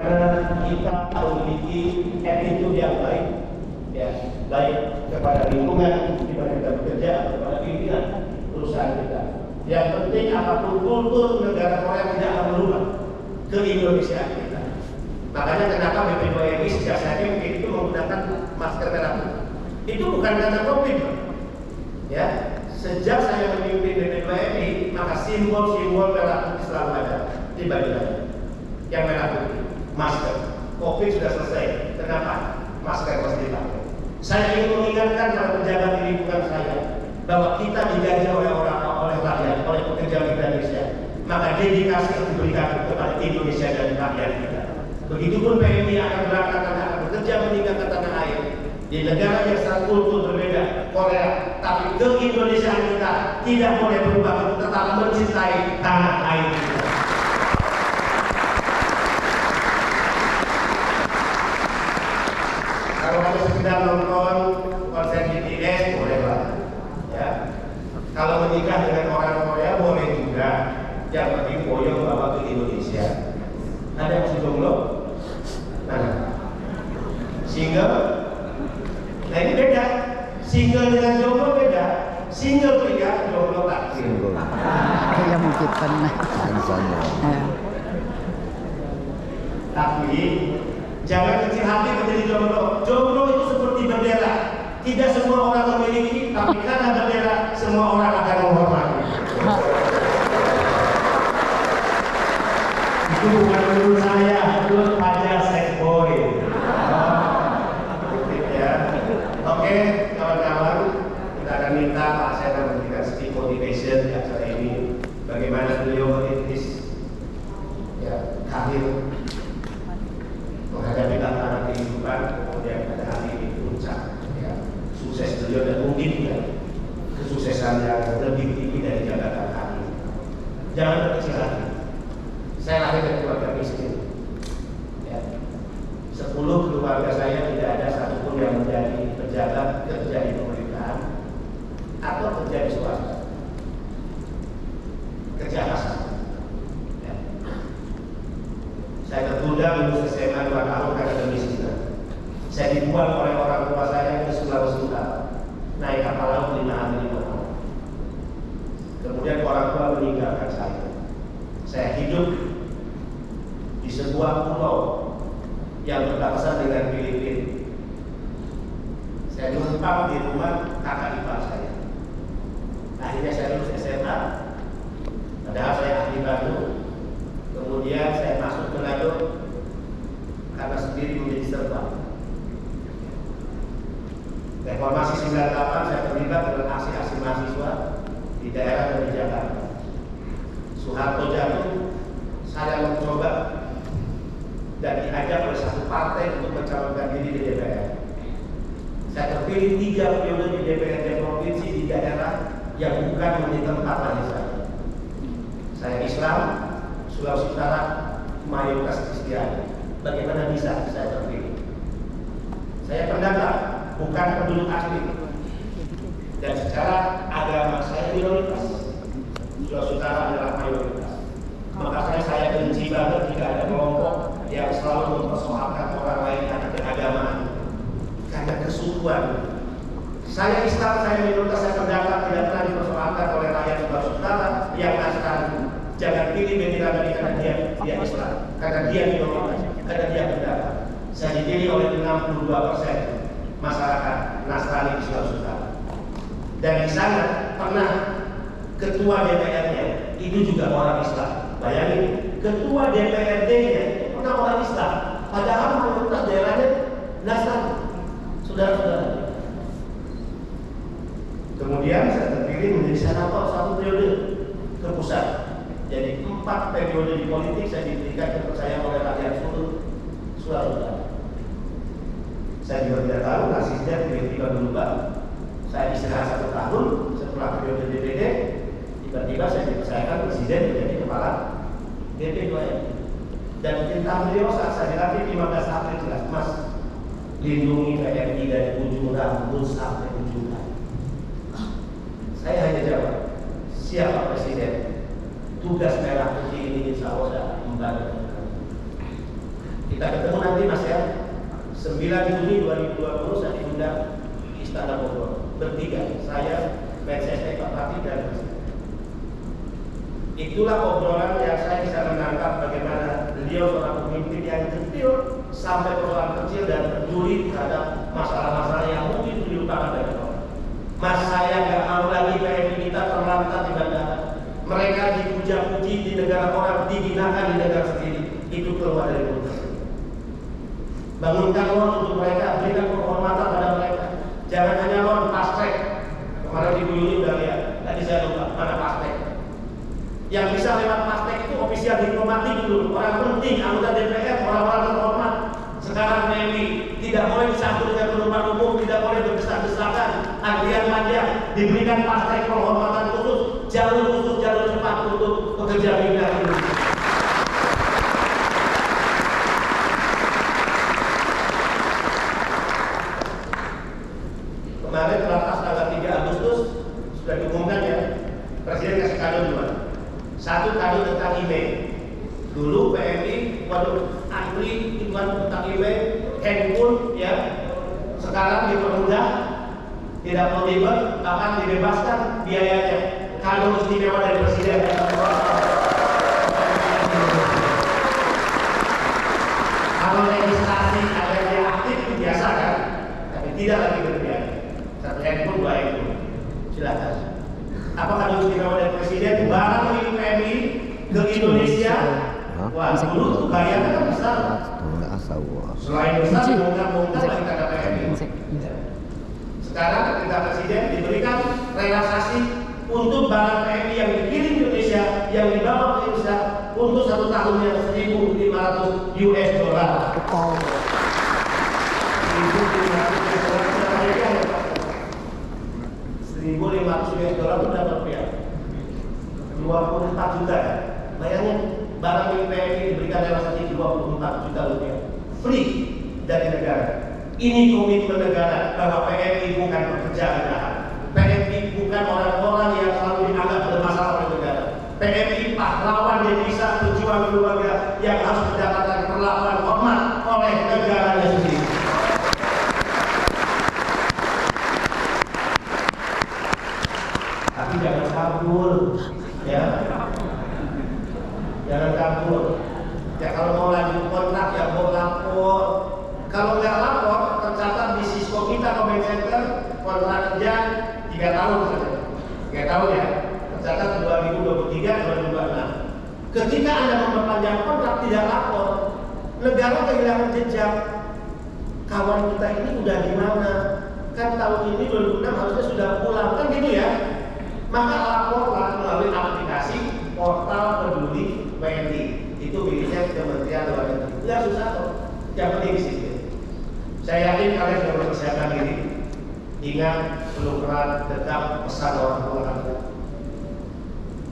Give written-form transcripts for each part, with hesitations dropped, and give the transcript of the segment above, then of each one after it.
Karena kita memiliki attitude yang baik, ya, baik kepada lingkungan di mana kita bekerja, kepada pimpinan perusahaan kita. Yang penting apapun kultur negara Korea tidak akan berubah ke Indonesia kita. Makanya kenapa BP2MI sejak saya pimpin itu menggunakan masker merah putih. Itu bukan karena COVID, ya. Sejak saya memimpin BP2MI, maka simbol-simbol merah putih selalu ada di baju-baju. Yang merah putih, masker. COVID sudah selesai. Kenapa? Masker masih dipakai. Saya ingin mengingatkan para pejabat di lingkungan saya bahwa kita dijajah oleh rakyat, oleh pekerja Indonesia. Maka dedikasi harus diberikan kepada Indonesia dan rakyat kita. Begitupun PMI akan berangkat dan akan bekerja meninggalkan tanah air di negara yang sangat kultur berbeda, Korea, tapi ke Indonesia kita tidak boleh berubah untuk tetap mencintai tanah air kita. Kalau hanya sekedar nonton konser BTS boleh lah, ya. Kalau menikah dengan orang Korea boleh juga, yang penting boyong bawa ke Indonesia. Ada yang masih jomblo? Nah, single? Nah ini beda. Single dengan jomblo beda. Single pria, jomblo tak single. Kaya mungkin pernah. Tapi jangan kecil hati menjadi jomblo. Jomblo itu seperti bendera. Tidak semua orang memiliki, tapi karena bendera semua orang akan menghormati. Itu bukan menurut saya, menurut Fajar Sex Boy. Ya. Oke, kawan-kawan, kita akan minta Pak Sena memberikan sedikit motivation di acara ini. Bagaimana beliau merintis ya, karir menghadapi tantangan kehidupan, kemudian pada hari ini puncak ya, sukses beliau dan mungkin ya, kesuksesan yang lebih tinggi dari jabatan hari ini. Jangan berkecil hati. Saya lahir dari keluarga miskin. Ya. 10 keluarga saya tidak ada satupun yang menjadi pejabat, kerja di pemerintahan atau kerja di swasta. Kerja kasar. Ya. Saya tertunda lulus SMA 2 tahun karena kemiskinan. Saya dibuang oleh orang tua saya ke Sulawesi Utara, naik kapal laut 5 hari 5 tahun. Kemudian orang tua meninggalkan saya. Saya hidup di sebuah pulau yang berbatasan dengan Filipina. Saya numpang di rumah kakak ipar saya. Akhirnya saya lulus SMA, padahal saya ahli Bandung. Kemudian saya masuk ke Manado karena sendiri menjadi serba. Reformasi 98 saya terlibat dengan aksi-aksi mahasiswa di daerah dan di Jakarta. Soeharto jatuh, saya mencoba dan diajak oleh satu partai untuk mencalonkan diri di DPR. Saya terpilih 3 periode di DPRD provinsi di daerah yang bukan menjadi tempat lahir saya. Saya Islam, Sulawesi Utara, mayoritas Kristiani. Bagaimana bisa saya terpilih? Saya pendatang, bukan penduduk asli. Dan secara agama saya minoritas. Sulawesi Utara adalah mayoritas. Makanya saya benci banget jika ada kelompok yang selalu mempersoalkan orang lain karena keagamaan, karena kesukuan. Saya Islam, saya minoritas, saya pendapat tidak pernah dipersoalkan oleh rakyat Sulawesi Utara yang Nasrani. Jangan pilih bendera dari karena dia Islam, karena dia minoritas, karena dia pendapat. Saya dipilih oleh 62% masyarakat Nasrani di Sulawesi Utara. Dan di sana pernah ketua DPR-nya itu juga orang Islam. Bayangin, ketua DPRD-nya itu pernah orang Islam, padahal mayoritas daerahnya Nasrani. Saudara-saudara. Kemudian saya terpilih menjadi senator 1 periode ke pusat. Jadi 4 periode di politik saya diberikan kepercayaan oleh rakyat seluruh Sulawesi Utara. Saya juga tidak tahu nasibnya tiba-tiba berubah. Saya istirahat 1 tahun setelah periode DPD. Tiba-tiba saya dipercayakan presiden menjadi kepala BP2MI. Dan perintah beliau saat saya dilantik 15 April jelas, Mas, lindungi PMI dari ujung rambut sampai ujung kaki. Saya hanya jawab, siapa presiden? Tugas merah putih ini insya Allah saya membantu. Kita ketemu nanti Mas ya. 9 Juni 2020 saya diundang di Istana Bogor. Bertiga, saya, PSSI, Pak Fatih, dan Mas. Itulah obrolan yang saya bisa menangkap bagaimana beliau seorang pemimpin yang detail sampai persoalan kecil dan peduli terhadap masalah-masalah yang mungkin dilupakan banyak orang. Mas, saya nggak mau lagi PMI kita terlantar di bandara. Mereka dipuja-puji di negara orang, dihinakan di negara sendiri. Itu keluar dari mulut. Bangunkan ruang untuk mereka, berikan penghormatan pada mereka. Jangan hanya ruang fast track. Kemarin Ibu Yuli udah lihat, tadi saya lupa mana fast track. Yang bisa lewat fast track itu ofisial diplomatik dulu, orang penting, anggota DPR, orang-orang terhormat. Sekarang PMI tidak boleh disambut dengan penumpang umum, tidak boleh berdesak-desakan, antrian panjang, diberikan fast track penghormatan khusus, jalur cepat untuk pekerja migran ini. Kemarin ratas tanggal 3 Agustus sudah diumumkan ya, Presiden kasih kado 2. Satu kado tentang email. Dulu PMI, antri tentang email, handphone ya. Sekarang dipermudah, tidak perlu ribet, akan dibebaskan biayanya. Kado istimewa dari Presiden. Kalau registrasi ada yang aktif itu biasa kan, tapi tidak lagi berbiaya. Satu handphone 2 handphone. Silakan. Apa kado istimewa dari Presiden? Barang milik PMI ke Indonesia. Wah, dulu tuh bayarnya kan besar. Selain besar, bongkar-bongkar lagi kata PMI. Sekarang ketika Presiden diberikan relaksasi untuk barang PMI yang dikirim ke Indonesia, yang dibawa ke Indonesia untuk 1 tahunnya $1.500. 1.500 US dollar itu berapa rupiah? 24 juta ya. Bayangin barang milik PMI diberikan relaksasi 24 juta rupiah free dari negara. Ini komitmen negara bahwa PMI bukan pekerja rendahan. PMI bukan orang-orang yang selalu dianggap bermasalah oleh negara. PMI pahlawan devisa pejuang keluarga yang harus mendapatkan perlakuan hormat oleh negaranya sendiri. Tapi jangan kabur, ya. Jangan kabur. Ya kalau mau lanjut kontrak ya mau lapor. Kalau nggak lapor, tercatat di Cisco kita Comment Center kontrak kerja 3 tahun saja. 3 tahun ya. Tercatat 2023-2026. Ketika Anda memperpanjang kontrak tidak lapor, negara kehilangan jejak. Kawan kita ini udah di mana? Kan tahun ini 2006 harusnya sudah pulang kan gitu ya. Maka laporlah melalui aplikasi portal peduli WNI. Itu miliknya Kementerian Luar Negeri. Tidak susah kok. Yang penting di situ. Saya yakin kalian sudah mempersiapkan diri. Ingat penukaran tetap pesan orang tua Anda.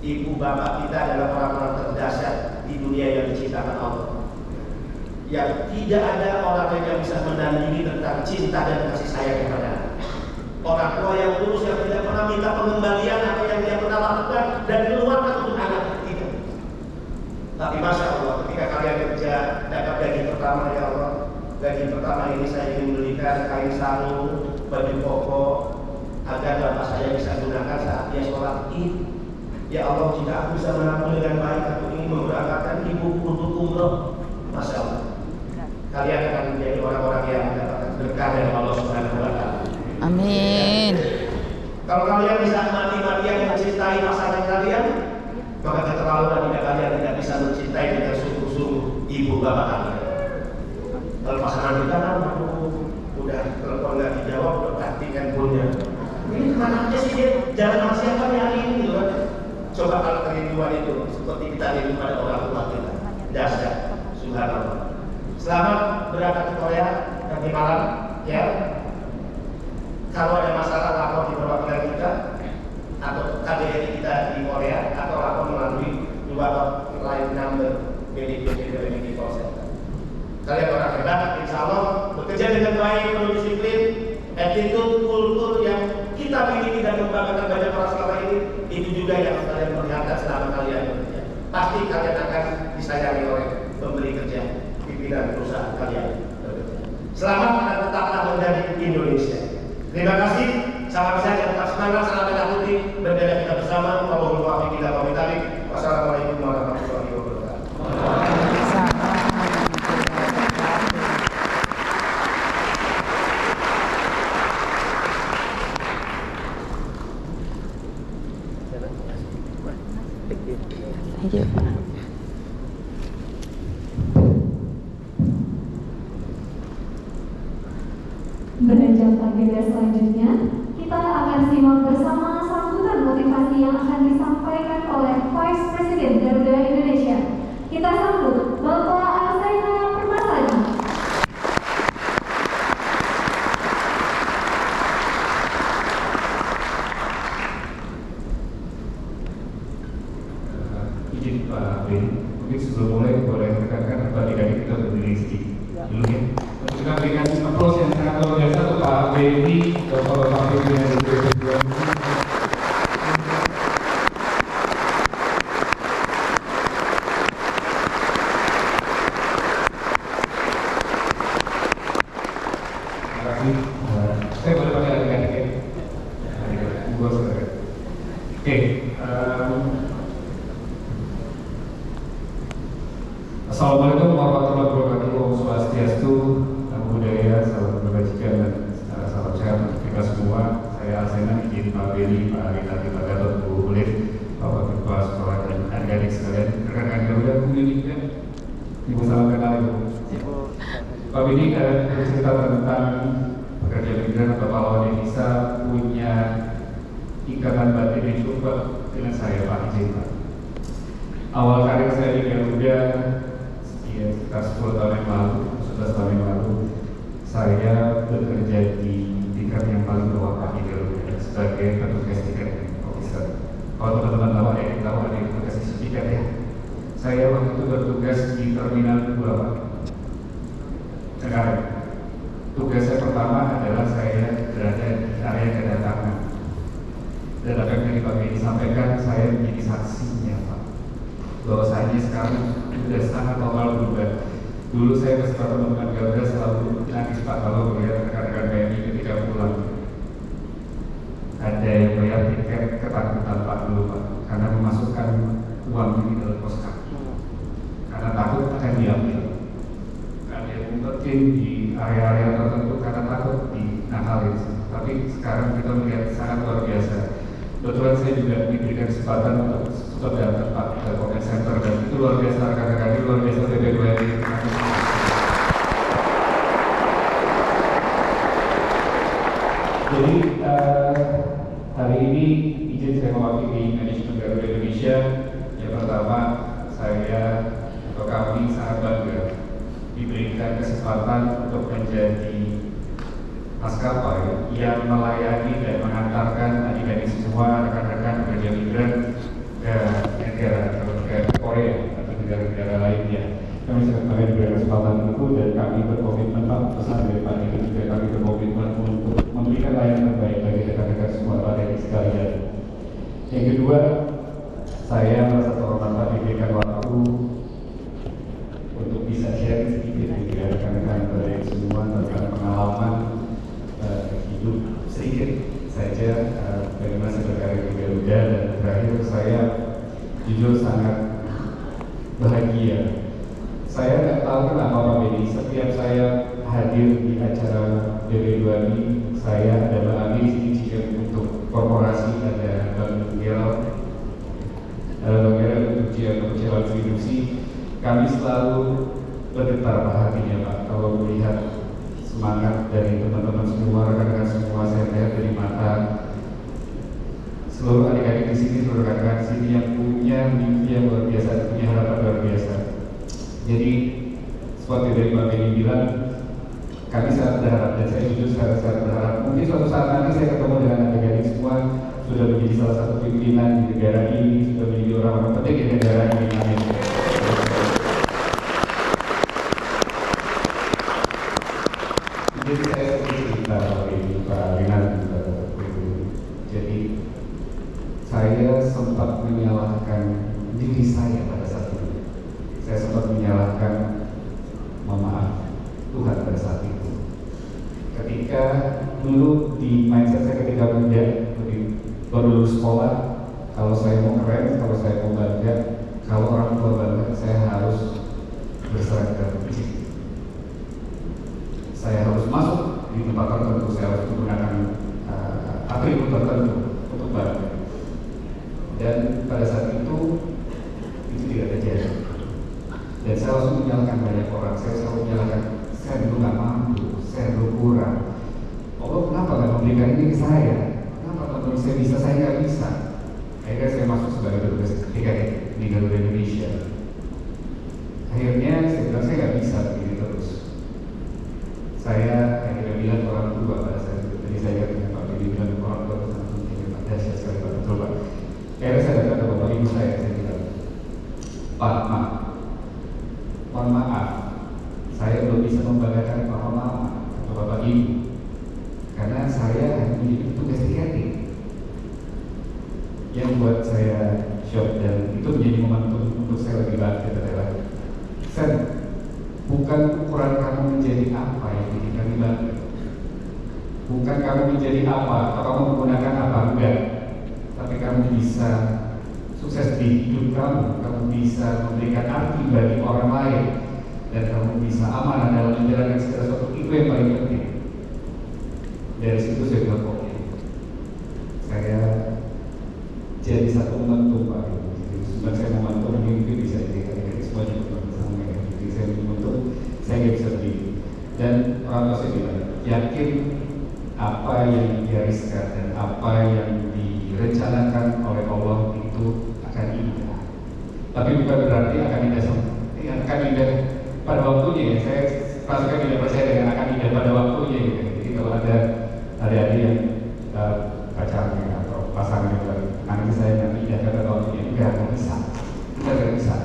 Ibu bapak kita adalah orang-orang terdahsyat di dunia yang diciptakan Allah. Yang tidak ada orang yang bisa menandingi tentang cinta dan kasih sayang kepada Anda. Orang tua yang tulus yang tidak pernah minta pengembalian apa yang dia pernah lakukan dan keluarkan untuk anak tidak. Tapi masya Allah, ketika kalian kerja dapat gaji pertama ya Allah, gaji pertama ini saya ingin membelikan kain sarung, baju koko agar bapak saya bisa gunakan saat dia sholat Id. Ya Allah, jika aku bisa menabung dengan baik, aku ingin memberangkatkan ibu untuk umroh. Masya Allah, kalian akan menjadi orang-orang yang mendapatkan berkah dari Allah Subhanahu Wa Taala. Amin. Kalau kalian bisa mati-matian mencintai pasangan kalian, maka keterlaluan jika kalian tidak bisa mencintai dengan sungguh-sungguh ibu bapak kalian. Kalau pasangan kita kan udah telepon nggak dijawab, udah ganti handphonenya. Ini kemana aja sih dia? Jalan sama siapa nih hari ini? Gitu kan? Coba kalau kerinduan itu seperti kita rindu pada orang tua kita. Dahsyat, subhanallah. Selamat berangkat ke Korea nanti malam, ya. Kalau ada masalah lapor di perwakilan kita atau KBRI kita di Korea atau lapor melalui dua line number milik BPD Call Center. Kalian orang hebat, insya Allah bekerja dengan baik, penuh disiplin, attitude, kultur yang kita miliki dan membanggakan banyak orang selama ini. Itu juga yang kalian perlihatkan selama kalian bekerja. Pasti kalian akan disayangi oleh pemberi kerja, pimpinan perusahaan. perusahaan kalian bekerja. Selamat dan tetaplah menjadi Indonesia. Terima kasih. Salam sehat dan tetap semangat. Salam merah putih. Bendera kita bersama. Wassalamualaikum warahmatullahi wabarakatuh. Ayo Pak. Beranjak agenda selanjutnya, kita akan simak bersama sambutan motivasi yang akan disampaikan oleh Vice President Garuda Indonesia. Kita sambut Bapak Arsaina Permasani. Izin Pak Ben, mungkin sebelum mulai boleh rekan-rekan atau adik-adik kita berdiri sedikit dulu ya. Untuk kita berikan applause yang sangat luar biasa untuk Pak Benny, Bapak pimpinan DPD 2. Terima kasih. Saya boleh pakai adik-adik ya. Oke. Assalamualaikum warahmatullahi wabarakatuh. Om Swastiastu, Namo Buddhaya, salam kebajikan dan salam sehat untuk kita semua. Saya Arsaina, izin Pak Benny, Pak Arita, Pak Gatot, Bu Ulif, Bapak Kepala Sekolah dan adik-adik sekalian, rekan-rekan Garuda, Bu Yuni, Ibu salam kenal Ibu. Pak Benny bercerita tentang pekerja migran atau pahlawan devisa punya ikatan batin yang cukup kuat dengan saya Pak izin Pak. Awal karir saya di Garuda ya, sekitar 10 tahun yang lalu, 11 tahun yang lalu, saya bekerja di tingkat yang paling bawah Pak di Garuda sebagai petugas tiket officer. Kalau teman-teman tahu ada yang petugas tiket ya. Saya waktu itu bertugas di Terminal 2 Pak. Sekarang, tugas saya pertama adalah saya berada di area kedatangan. Dan apa yang tadi Pak Benny sampaikan, saya menjadi saksinya Pak. Bahwasanya sekarang sudah sangat normal berubah. Dulu saya beserta teman-teman Garuda selalu nangis Pak kalau melihat rekan-rekan BNI ketika pulang. Ada yang bayar tiket ketakutan Pak dulu Pak, karena memasukkan uang ini dalam poskap. Karena takut akan diambil. Ada yang ngumpetin di area-area tertentu karena takut dinakalin. Tapi sekarang kita melihat sangat luar biasa. Kebetulan saya juga diberikan kesempatan untuk datang Pak ke Comment Center dan itu luar biasa rekan-rekan, luar biasa DPD 2 ini. Jadi hari ini izin saya mewakili manajemen Garuda Indonesia. Yang pertama, saya atau kami sangat bangga diberikan kesempatan untuk menjadi maskapai yang melayani dan mengantarkan adik-adik semua rekan-rekan pekerja migran ke negara ke Korea atau negara-negara lainnya. Kami sangat bangga diberikan kesempatan itu dan kami berkomitmen Pak, pesan dari Pak Diki juga kami berkomitmen untuk memberikan layanan terbaik bagi rekan-rekan semua adik-adik sekalian. Yang kedua, saya merasa terhormat Pak diberikan waktu untuk bisa share sedikit dengan rekan-rekan adik semua tentang pengalaman hidup sedikit saja bagaimana saya berkarir di Garuda, dan terakhir saya jujur sangat bahagia. Saya nggak tahu kenapa Pak Benny, setiap saya hadir di acara DPD 2 ini, saya ada Bang Ami izin untuk korporasi, ada Bang Gel, untuk kecewaan institusi. Kami selalu bergetar hatinya Pak kalau melihat semangat dari teman-teman semua, rekan-rekan semua. Saya lihat dari mata seluruh adik-adik di sini, seluruh rekan-rekan di sini yang punya mimpi yang luar biasa, punya harapan luar biasa. Jadi seperti dari Pak Benny bilang, kami sangat berharap dan saya jujur sangat berharap mungkin suatu saat nanti saya ketemu dengan adik-adik semua sudah menjadi salah satu pimpinan di negara ini, sudah menjadi orang-orang penting di negara ini. Amin. Jadi saya cerita Pak Rinan. Jadi saya sempat menyalahkan diri saya pada saat itu. Saya sempat menyalahkan, mohon maaf, Tuhan pada saat itu. Ketika dulu di mindset saya ketika muda, baru lulus sekolah, kalau saya mau keren, kalau saya mau bangga, kalau orang tua bangga, saya harus berseragam. Saya harus masuk di tempat tertentu, saya harus menggunakan atribut tertentu untuk bangga. Dan pada saat itu tidak terjadi. Dan saya langsung menyalahkan banyak orang. Saya selalu menyalahkan, saya dulu nggak mampu, saya dulu kurang. Allah kenapa nggak memberikan ini ke saya? Kenapa kalau saya bisa, saya nggak bisa? Akhirnya saya masuk sebagai petugas TKI di Garuda Indonesia. Akhirnya saya bilang saya nggak bisa begini terus. Saya akhirnya bilang orang tua pada saat itu. Jadi saya katakan Pak Billy bilang orang tua langsung ini Pak dahsyat sekali Pak, betul Pak. Akhirnya saya datang ke bapak ibu saya bilang, Pak, mohon maaf, saya belum bisa membanggakan Pak Mama atau Bapak Ibu karena saya hanya menjadi petugas tiketing. Yang buat saya shock dan itu menjadi momentum untuk saya lebih bangkit adalah, Sen, bukan ukuran kamu menjadi apa yang bikin kami bangga, bukan kamu menjadi apa atau kamu menggunakan apa, enggak, tapi kamu bisa sukses di hidup kamu bisa memberikan arti bagi orang lain, dan kamu bisa amanah dalam menjalankan segala sesuatu. Itu yang paling penting. Dari situ saya bilang, oke, saya jadi satu momentum Pak. Jadi sebenarnya saya momentum mungkin bisa dikatakan semua juga bersama ya. Jadi saya momentum, saya nggak bisa berdiri. Dan orang tua saya bilang, yakin apa yang digariskan dan apa yang direncanakan oleh Allah itu akan indah. Tapi bukan berarti akan indah pada waktunya ya. Saya pasti tidak percaya dengan akan indah pada waktunya gitu. Jadi kalau ada adik-adik yang pacarnya atau pasangan yang nanti saya nanti indah pada waktunya, enggak bisa.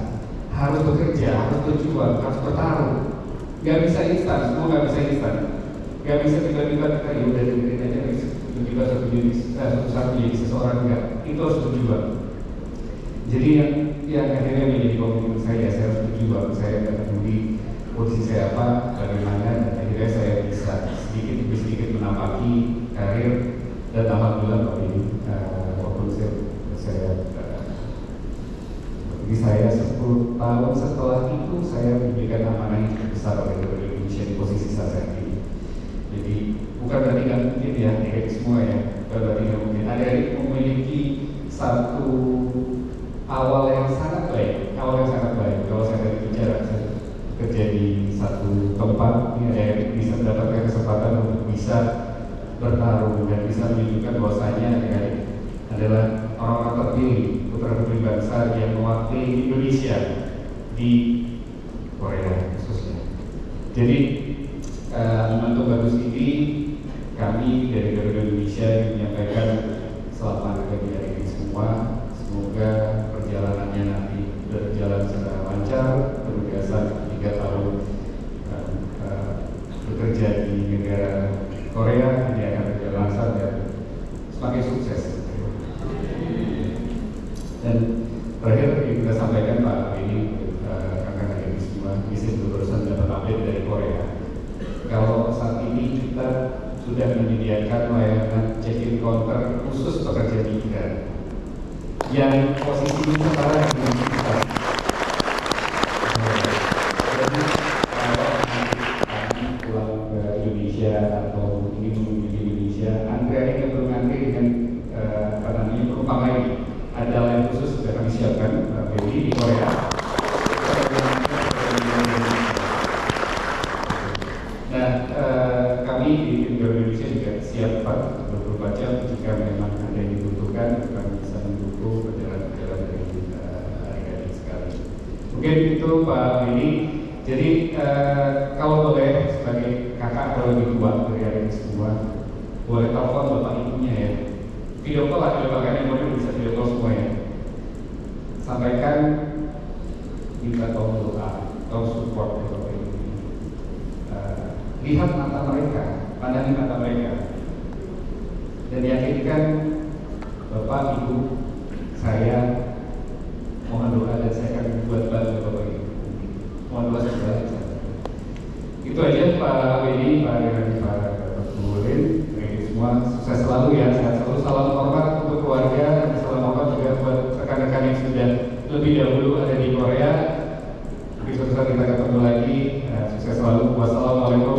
Harus bekerja, harus berjuang, harus bertarung. Nggak bisa instan, semua nggak bisa instan. Nggak bisa tiba-tiba kita ya udah dengerin aja tiba-tiba suatu saat menjadi seseorang, enggak. Itu harus berjuang. Jadi yang akhirnya menjadi komitmen saya harus berjuang. Saya nggak peduli posisi saya apa, bagaimana, dan akhirnya saya bisa sedikit demi sedikit menapaki karir. Dan alhamdulillah Pak ini waktu saya 10 tahun setelah itu saya diberikan amanah yang cukup besar oleh Garuda Indonesia di posisi saat ini. Jadi bukan berarti nggak mungkin ya, kayak semua ya, bukan berarti nggak mungkin. Adik-adik memiliki satu awal yang sangat baik. Kalau saya dari bicara, saya kerja di satu tempat, adik-adik bisa mendapatkan kesempatan untuk bisa bertarung dan bisa menunjukkan bahwasanya adik-adik adalah orang-orang terpilih putra-putri bangsa yang mewakili Indonesia di Korea khususnya. Jadi momentum bagus ini kami dari Garuda Indonesia menyampaikan selamat bagi adik semua. Semoga perjalanannya nanti berjalan secara lancar, berkesan 3 tahun bekerja di negara Korea ini akan berjalan lancar dan semakin sukses. Dan terakhir kita sampaikan Pak ini kakak-kakak ini semua, bisa berurusan dapat update dari Korea. Kalau saat ini kita sudah menyediakan layanan check-in counter khusus pekerja migran yang posisinya sekarang di kita. Jadi kalau kami pulang ke Indonesia atau ini menuju di Indonesia, antreannya belum antri dengan penumpang lain. Ada lain khusus sudah kami siapkan di Korea. Nah, kami di Garuda Indonesia juga siap Pak 24 jam jika memang ada yang dibutuhkan, kami bisa mendukung perjalanan dari adik-adik sekali. Mungkin itu Pak Billy. Jadi kalau boleh sebagai kakak kalau lebih tua dari adik semua, boleh telepon bapak ibunya ya. Video call ada bagian yang bisa video call semua ya. Sampaikan minta tolong doa, tolong support Bapak Ibu. Lihat mata mereka, pandangi mata mereka, dan yakinkan Bapak Ibu saya mohon doa dan saya akan buat bangga Bapak Ibu. Mohon doa sebenarnya. Itu aja Pak Beni, Pak Burin, semua sukses selalu ya, sehat selalu. Salam hormat untuk keluarga, dan salam hormat juga buat rekan-rekan yang sudah lebih dahulu ada di Korea. Tapi suatu saat kita ketemu lagi. Sukses selalu. Wassalamualaikum